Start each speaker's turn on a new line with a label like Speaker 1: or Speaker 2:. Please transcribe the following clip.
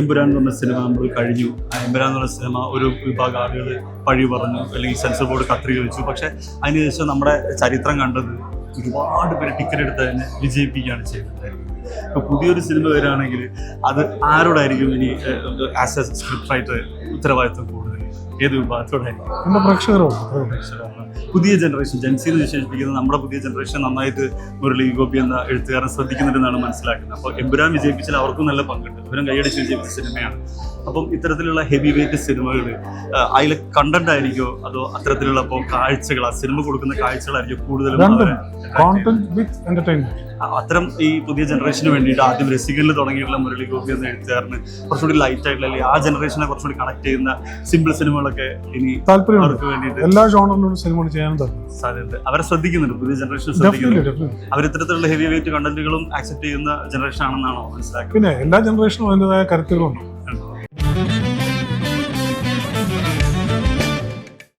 Speaker 1: എമ്പുരാൻ എന്ന് പറഞ്ഞ സിനിമ നമ്മൾ കഴിഞ്ഞു. എമ്പുരാൻ എന്ന് പറഞ്ഞ സിനിമ ഒരു വിഭാഗം ആളുകൾ പഴി പറഞ്ഞു, അല്ലെങ്കിൽ സെൻസർ ബോർഡ് കത്രിക വെച്ചു. പക്ഷെ അതിനുശേഷം നമ്മുടെ ചരിത്രം കണ്ടത് ഒരുപാട് പേര് ടിക്കറ്റ് എടുത്ത് തന്നെ വിജയിപ്പിക്കുകയാണ് ചെയ്തിട്ടുണ്ടായിരുന്നത്. ഇപ്പോൾ പുതിയൊരു സിനിമ വരികയാണെങ്കിൽ അത് ആരോടായിരിക്കും ഇനി ആസ് എ സ്ക്രിപ്റ്റ് റൈറ്റർ ഉത്തരവാദിത്വം കൂടുതൽ? ഏത് വിഭാഗത്തോടായിരിക്കും?
Speaker 2: എൻ്റെ പ്രേക്ഷകരോട്.
Speaker 1: പുതിയ ജനറേഷൻ, ജെൻസി എന്ന് വിശേഷിപ്പിക്കുന്നത് നമ്മുടെ പുതിയ ജനറേഷൻ നന്നായിട്ട് മുരളി ഗോപി എന്ന എഴുത്തുകാരൻ ശ്രദ്ധിക്കുന്നുണ്ടെന്നാണ് മനസ്സിലാക്കുന്നത്. അപ്പോൾ എമ്പുരാൻ വിജയിപ്പിച്ചാൽ അവർക്കും നല്ല പങ്കുണ്ട്. എമ്പുരാൻ കൈയടിച്ച് വിജയിപ്പിച്ച സിനിമയാണ്. അപ്പം ഇത്തരത്തിലുള്ള ഹെവി വെയിറ്റ് സിനിമകൾ അതിൽ കണ്ടന്റ് ആയിരിക്കോ അതോ അത്തരത്തിലുള്ള ഇപ്പോൾ കാഴ്ചകൾ, ആ സിനിമ കൊടുക്കുന്ന കാഴ്ചകളായിരിക്കും കൂടുതലും? അത്തരം ഈ പുതിയ ജനറേഷന് വേണ്ടിയിട്ട് ആദ്യം രസികനിൽ തുടങ്ങിയിട്ടുള്ള മുരളി ഗോപി എന്ന എഴുത്തുകാരന് കുറച്ചുകൂടി ലൈറ്റ് ആയിട്ടുള്ള, അല്ലെങ്കിൽ ആ ജനറേഷനെ കുറച്ചുകൂടി കണക്ട് ചെയ്യുന്ന സിമ്പിൾ സിനിമകളൊക്കെ ഇനി അവർക്ക് വേണ്ടിയിട്ട്
Speaker 2: എല്ലാ ജോണറിലുള്ള സിനിമകൾ ചെയ്യാനും
Speaker 1: സാധ്യത അവരെ ശ്രദ്ധിക്കുന്നുണ്ട്. പുതിയ ജനറേഷൻ ശ്രദ്ധിക്കുന്നുണ്ട്. അവർ ഇത്തരത്തിലുള്ള ഹെവി വെയിറ്റ് കണ്ടന്റുകളും ആക്സെപ്റ്റ് ചെയ്യുന്ന ജനറേഷൻ ആണെന്നാണോ മനസ്സിലാക്കുന്നത്?
Speaker 2: പിന്നെ എല്ലാ ജനറേഷനും അതിൻ്റെതായ കരുത്തുകളുണ്ട്.